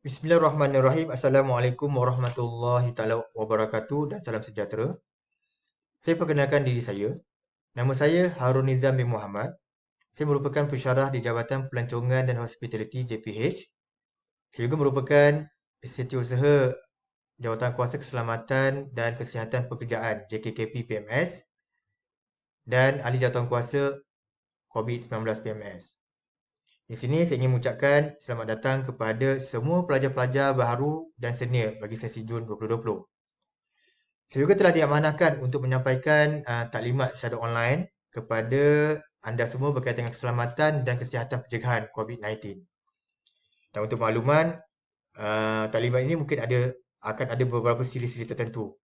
Bismillahirrahmanirrahim. Assalamualaikum warahmatullahi taala wabarakatuh dan salam sejahtera. Saya perkenalkan diri saya. Nama saya Harun Nizam bin Muhammad. Saya merupakan pensyarah di Jabatan Pelancongan dan Hospitality JPH. Saya juga merupakan Setiausaha Jawatan Kuasa Keselamatan dan Kesihatan Pekerjaan JKKP PMS dan Ahli Jawatan Kuasa COVID-19 PMS. Di sini saya ingin mengucapkan selamat datang kepada semua pelajar-pelajar baharu dan senior bagi sesi Jun 2020. Saya juga telah diamanahkan untuk menyampaikan taklimat secara online kepada anda semua berkaitan dengan keselamatan dan kesihatan pencegahan COVID-19. Dan untuk makluman, taklimat ini mungkin akan ada beberapa siri-siri tertentu.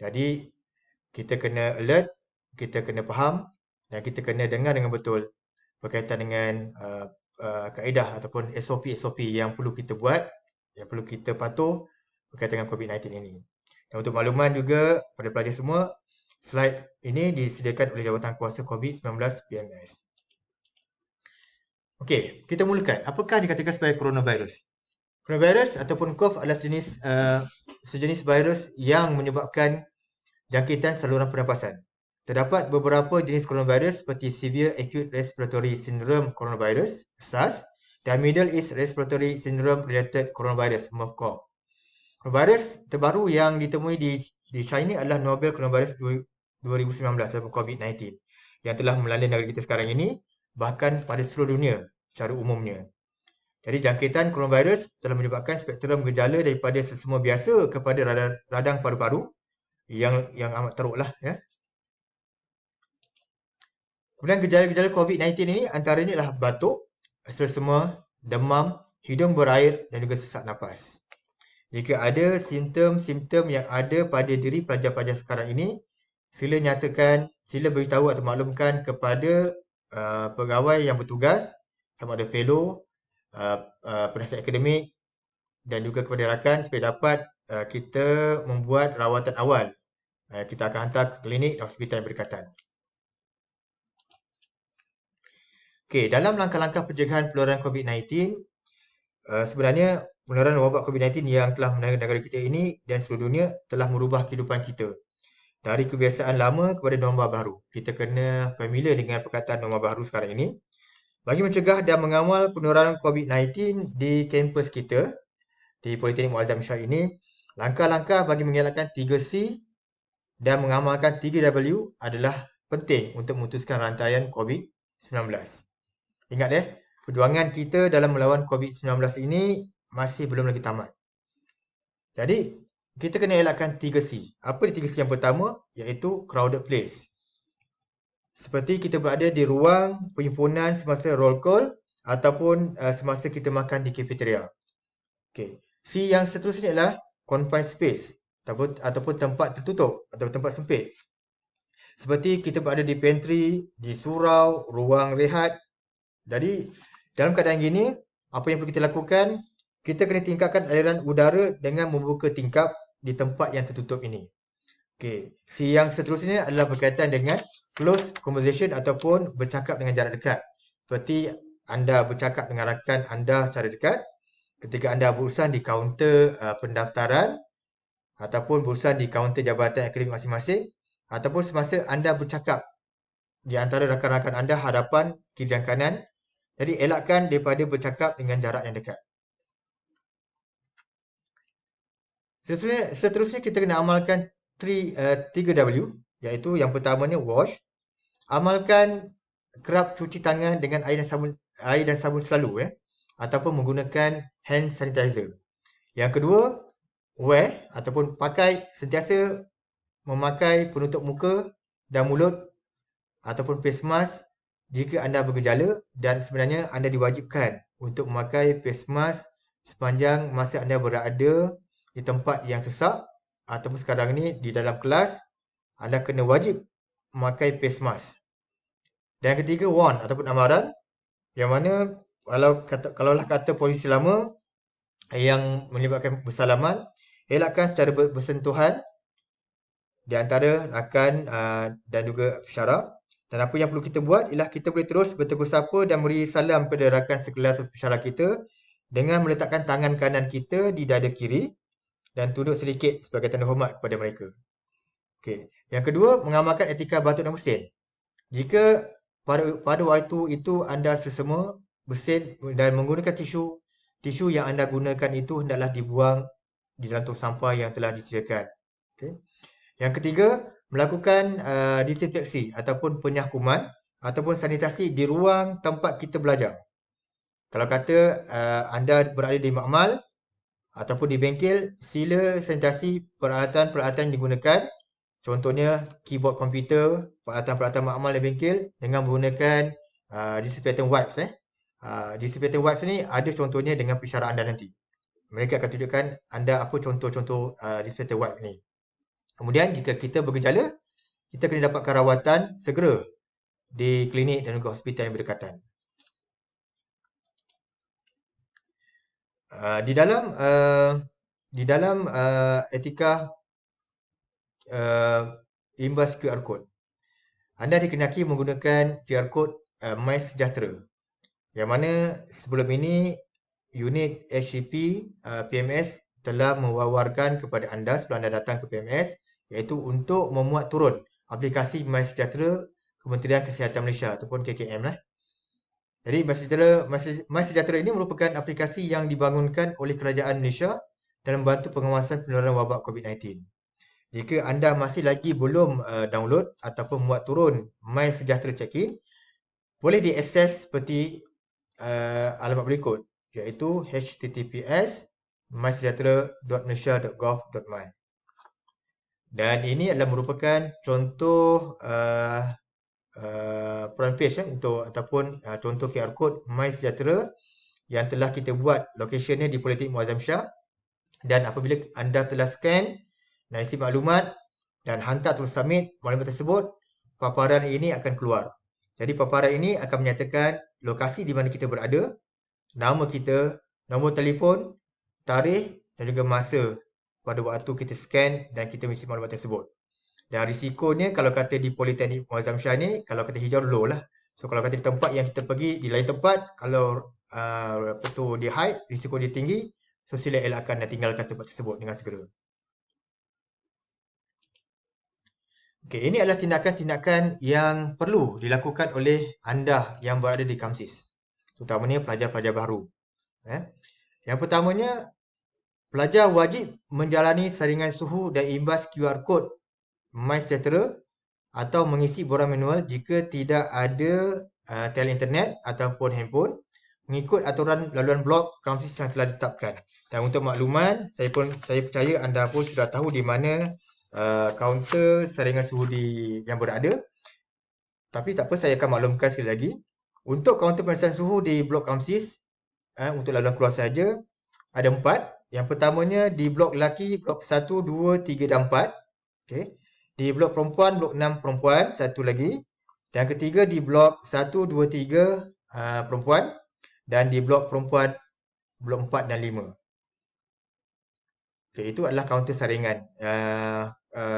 Jadi, kita kena alert, kita kena faham dan kita kena dengar dengan betul berkaitan dengan kaedah ataupun SOP-SOP yang perlu kita buat, yang perlu kita patuh berkaitan dengan COVID-19 ini. Dan untuk makluman juga pada pelajar semua, slide ini disediakan oleh Jawatan Kuasa COVID-19 PMS. Okey, kita mulakan. Apakah dikatakan sebagai coronavirus? Coronavirus ataupun COVID adalah sejenis virus yang menyebabkan jangkitan saluran pernafasan. Terdapat beberapa jenis coronavirus seperti Severe Acute Respiratory Syndrome Coronavirus, SARS, dan Middle East Respiratory Syndrome Related Coronavirus, MERS-CoV. Coronavirus terbaru yang ditemui di China adalah Novel Coronavirus 2019 atau COVID-19 yang telah melanda negara kita sekarang ini, bahkan pada seluruh dunia secara umumnya. Jadi jangkitan coronavirus telah menyebabkan spektrum gejala daripada sesama biasa kepada radang paru-paru yang amat teruklah ya. Kemudian gejala-gejala COVID-19 ini antaranya adalah batuk, selsema, demam, hidung berair dan juga sesak nafas. Jika ada simptom-simptom yang ada pada diri pelajar-pelajar sekarang ini, sila beritahu atau maklumkan kepada pegawai yang bertugas, sama ada fellow, penasihat akademik dan juga kepada rakan supaya dapat kita membuat rawatan awal. Kita akan hantar ke klinik dan hospital yang berdekatan. Okey, dalam langkah-langkah pencegahan penularan COVID-19, sebenarnya penularan wabak COVID-19 yang telah melanda negara kita ini dan seluruh dunia telah merubah kehidupan kita. Dari kebiasaan lama kepada norma baru. Kita kena familiar dengan perkataan norma baru sekarang ini. Bagi mencegah dan mengawal penularan COVID-19 di kampus kita, di Politeknik Muazzam Shah ini, langkah-langkah bagi mengelakkan 3C dan mengamalkan 3W adalah penting untuk memutuskan rantaian COVID-19. Ingat perjuangan kita dalam melawan COVID-19 ini masih belum lagi tamat. Jadi, kita kena elakkan 3C. Apa 3C yang pertama? Iaitu crowded place. Seperti kita berada di ruang perhimpunan semasa roll call ataupun semasa kita makan di cafeteria. Okay. C yang seterusnya adalah confined space ataupun tempat tertutup atau tempat sempit. Seperti kita berada di pantry, di surau, ruang rehat. Jadi, dalam keadaan gini, apa yang perlu kita lakukan? Kita kena tingkatkan aliran udara dengan membuka tingkap di tempat yang tertutup ini. Okey, C yang seterusnya adalah berkaitan dengan close conversation ataupun bercakap dengan jarak dekat. Seperti anda bercakap dengan rakan anda secara dekat ketika anda berurusan di kaunter pendaftaran ataupun berurusan di kaunter jabatan akademik masing-masing ataupun semasa anda bercakap di antara rakan-rakan anda hadapan kiri dan kanan. Jadi elakkan daripada bercakap dengan jarak yang dekat. Seterusnya kita kena amalkan 3W, iaitu yang pertamanya wash. Amalkan kerap cuci tangan dengan air dan sabun selalu ataupun menggunakan hand sanitizer. Yang kedua, wear ataupun sentiasa memakai penutup muka dan mulut ataupun face mask jika anda bergejala, dan sebenarnya anda diwajibkan untuk memakai face mask sepanjang masa anda berada di tempat yang sesak ataupun sekarang ni di dalam kelas anda kena wajib memakai face mask. Dan yang ketiga, warn ataupun amaran, yang mana kalaulah kata polisi lama yang menyebabkan bersalaman, elakkan secara bersentuhan di antara rakan dan juga pensyarah. Dan apa yang perlu kita buat ialah kita boleh terus bertegur sapa dan beri salam kepada rakan sekelas pensyarah kita dengan meletakkan tangan kanan kita di dada kiri dan tunduk sedikit sebagai tanda hormat kepada mereka. Okey. Yang kedua, mengamalkan etika batuk dan bersin. Jika pada waktu itu anda sesama bersin dan menggunakan tisu yang anda gunakan itu hendaklah dibuang di dalam tong sampah yang telah disediakan. Okay. Yang ketiga, melakukan disinfeksi ataupun penyakuman ataupun sanitasi di ruang tempat kita belajar. Kalau kata anda berada di makmal ataupun di bengkel, sila sanitasi peralatan-peralatan yang digunakan. Contohnya keyboard komputer, peralatan-peralatan makmal di bengkel dengan menggunakan disinfectant wipes. Disinfectant wipes ni ada contohnya dengan pensyarah anda nanti. Mereka akan tunjukkan anda apa contoh-contoh disinfectant wipes ni. Kemudian jika kita bergejala, kita kena dapatkan rawatan segera di klinik dan juga hospital yang berdekatan. Di dalam etika imbas QR code, anda dikenaki menggunakan QR code MySejahtera, yang mana sebelum ini unit HCP PMS telah mewawarkan kepada anda sebelum anda datang ke PMS, iaitu untuk memuat turun aplikasi MySejahtera Kementerian Kesihatan Malaysia ataupun KKM lah. Jadi MySejahtera ini merupakan aplikasi yang dibangunkan oleh Kerajaan Malaysia dalam membantu pengawasan penularan wabak COVID-19. Jika anda masih lagi belum download ataupun muat turun MySejahtera Check-in, boleh diakses seperti alamat berikut, iaitu https://mysejahtera.malaysia.gov.my. Dan ini adalah merupakan contoh front page untuk ataupun contoh QR code MySejahtera yang telah kita buat locationnya di Politeknik Muazzam Shah. Dan apabila anda telah scan dan isi maklumat dan hantar atau submit maklumat tersebut, paparan ini akan keluar. Jadi paparan ini akan menyatakan lokasi di mana kita berada, nama kita, nombor telefon, tarikh dan juga masa pada waktu kita scan dan kita mengisi maklumat tersebut. Dan risikonya kalau kata di Politeknik Muazzam Shah ni, kalau kata hijau low lah. So kalau kata di tempat yang kita pergi, di lain tempat, kalau dia high, risiko dia tinggi, so sila elakkan dan tinggalkan tempat tersebut dengan segera. Okey, ini adalah tindakan-tindakan yang perlu dilakukan oleh anda yang berada di KAMSIS, terutamanya pelajar-pelajar baru. Yang pertamanya, pelajar wajib menjalani saringan suhu dan imbas QR code MySejahtera atau mengisi borang manual jika tidak ada tele internet ataupun handphone mengikut aturan laluan blok KAMSIS yang telah ditetapkan. Dan untuk makluman, saya percaya anda pun sudah tahu di mana kaunter saringan suhu yang berada. Tapi tak apa, saya akan maklumkan sekali lagi. Untuk kaunter pemeriksaan suhu di blok KAMSIS, untuk laluan keluar saja, ada 4. Yang pertamanya di blok lelaki, blok 1, 2, 3 dan 4. Okay. Di blok perempuan, blok 6 perempuan, satu lagi. Dan ketiga di blok 1, 2, 3 perempuan. Dan di blok perempuan, blok 4 dan 5. Okay, itu adalah kaunter saringan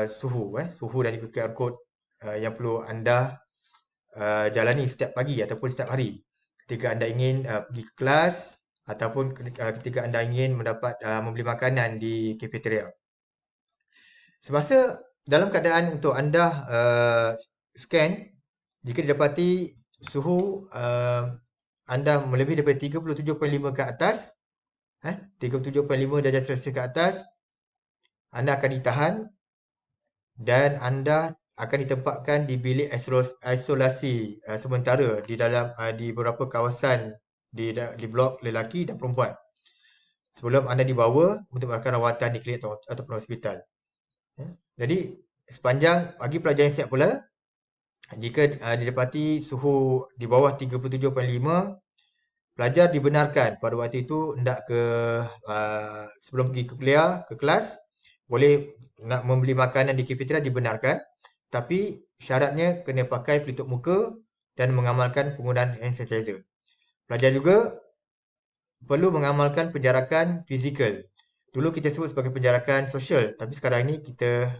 suhu dan juga QR code yang perlu anda jalani setiap pagi ataupun setiap hari ketika anda ingin pergi ke kelas ataupun ketika anda ingin membeli makanan di kafeteria. Semasa dalam keadaan untuk anda scan, jika didapati suhu anda melebihi daripada 37.5 ke atas, 37.5 darjah Celsius ke atas, anda akan ditahan dan anda akan ditempatkan di bilik isolasi sementara di beberapa kawasan di blok lelaki dan perempuan sebelum anda dibawa untuk mendapatkan rawatan di klinik ataupun hospital. Jadi sepanjang bagi pelajar yang siap pula, jika didapati suhu di bawah 37.5, pelajar dibenarkan pada waktu itu hendak sebelum pergi ke kuliah, ke kelas, boleh nak membeli makanan di kafeteria dibenarkan, tapi syaratnya kena pakai pelitup muka dan mengamalkan penggunaan hand sanitizer. Pelajar juga perlu mengamalkan penjarakan fizikal. Dulu kita sebut sebagai penjarakan sosial, tapi sekarang ini kita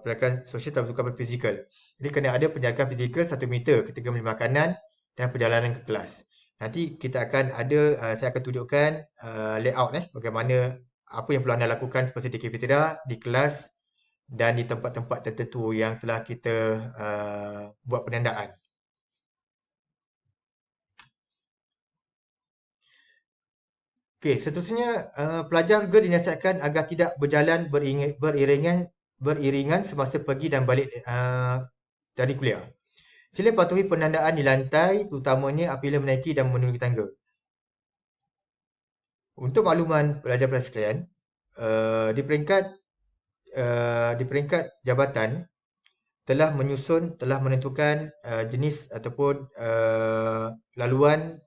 penjarakan sosial telah bertukar menjadi fizikal. Jadi kena ada penjarakan fizikal 1 meter ketika membeli makanan dan perjalanan ke kelas. Nanti kita akan ada, saya akan tunjukkan layout bagaimana apa yang perlu anda lakukan seperti di kafeteria, di kelas dan di tempat-tempat tertentu yang telah kita buat penandaan. Okey, seterusnya pelajar juga dinasihatkan agar tidak berjalan beriringan semasa pergi dan balik dari kuliah. Sila patuhi penandaan di lantai, terutamanya apabila menaiki dan menuruni tangga. Untuk makluman pelajar-pelajar sekalian, di peringkat jabatan telah menentukan jenis ataupun laluan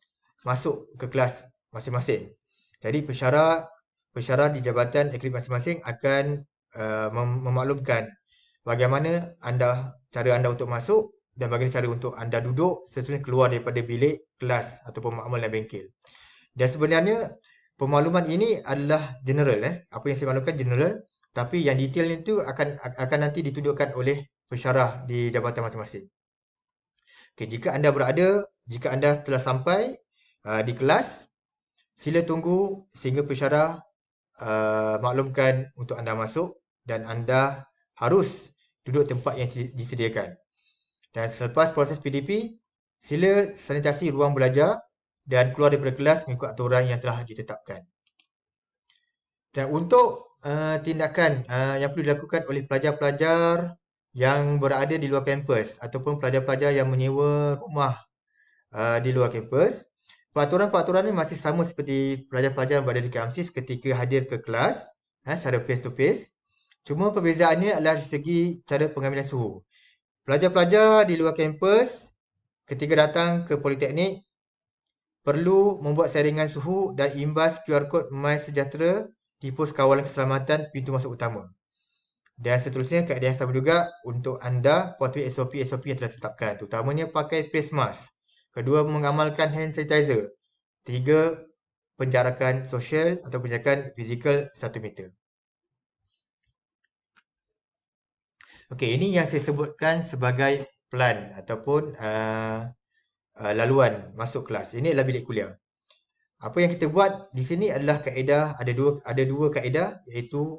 masuk ke kelas masing-masing. Jadi pensyarah di jabatan akademik masing-masing akan memaklumkan bagaimana cara anda untuk masuk dan bagaimana cara untuk anda duduk sesudah keluar daripada bilik kelas ataupun makmal dan bengkel. Dan sebenarnya pemakluman ini adalah general. Apa yang saya maklumkan general, tapi yang detailnya itu akan nanti ditunjukkan oleh pensyarah di jabatan masing-masing. Okay, jika anda telah sampai di kelas, sila tunggu sehingga pensyarah maklumkan untuk anda masuk dan anda harus duduk tempat yang disediakan. Dan selepas proses PDP, sila sanitasi ruang belajar dan keluar daripada kelas mengikut aturan yang telah ditetapkan. Dan untuk tindakan yang perlu dilakukan oleh pelajar-pelajar yang berada di luar kampus ataupun pelajar-pelajar yang menyewa rumah di luar kampus, peraturan-peraturan ini masih sama seperti pelajar-pelajar yang berada di kampus ketika hadir ke kelas secara face to face. Cuma perbezaannya adalah dari segi cara pengambilan suhu. Pelajar-pelajar di luar kampus ketika datang ke Politeknik perlu membuat saringan suhu dan imbas QR Code MySejahtera di pos kawalan keselamatan pintu masuk utama. Dan seterusnya keadaan yang sama juga untuk anda patuhi SOP-SOP yang telah ditetapkan. Terutamanya pakai face mask. Kedua, mengamalkan hand sanitizer. 3, penjarakan sosial atau penjarakan fizikal 1 meter. Okey, ini yang saya sebutkan sebagai plan ataupun laluan masuk kelas. Ini adalah bilik kuliah. Apa yang kita buat di sini adalah kaedah, ada dua kaedah iaitu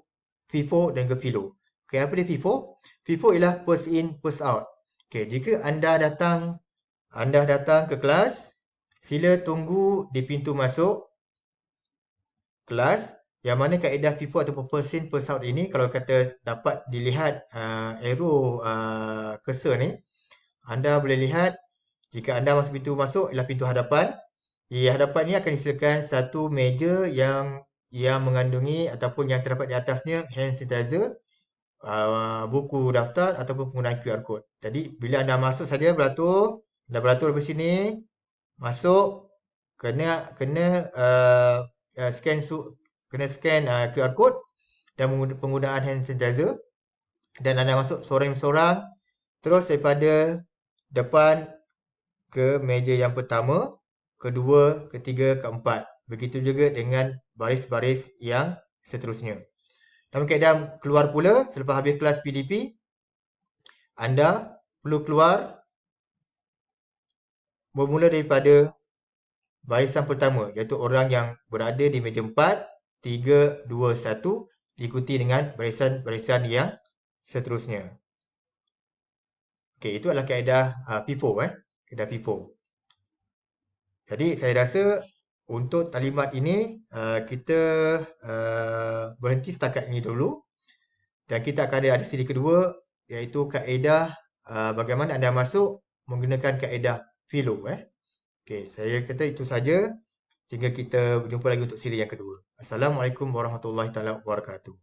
FIFO dan juga FILO. Okey, apa dia FIFO? FIFO ialah first in, first out. Okey, jika anda datang ke kelas, sila tunggu di pintu masuk kelas, yang mana kaedah FIFO ataupun first in, first out ini kalau kata dapat dilihat arrow cursor ni, anda boleh lihat jika anda masuk pintu masuk ialah pintu hadapan. Di hadapan ni akan disediakan satu meja yang mengandungi ataupun yang terdapat di atasnya hand sanitizer, buku daftar ataupun penggunaan QR code. Jadi bila anda masuk saja beratur dari sini, masuk kena scan QR code dan penggunaan hand sanitizer dan anda masuk seorang-seorang terus daripada depan ke meja yang pertama, kedua, ketiga, keempat. Begitu juga dengan baris-baris yang seterusnya. Dalam keadaan keluar pula selepas habis kelas PDP, anda perlu keluar bermula daripada barisan pertama, iaitu orang yang berada di meja 4, 3, 2, 1, diikuti dengan barisan-barisan yang seterusnya. Okey, itu adalah kaedah FIFO, kaedah FIFO. Jadi saya rasa untuk taklimat ini kita berhenti setakat ini dulu dan kita akan ada siri kedua iaitu kaedah bagaimana anda masuk menggunakan kaedah FILO. Okey, saya kata itu saja sehingga kita berjumpa lagi untuk siri yang kedua. Assalamualaikum warahmatullahi taala wabarakatuh.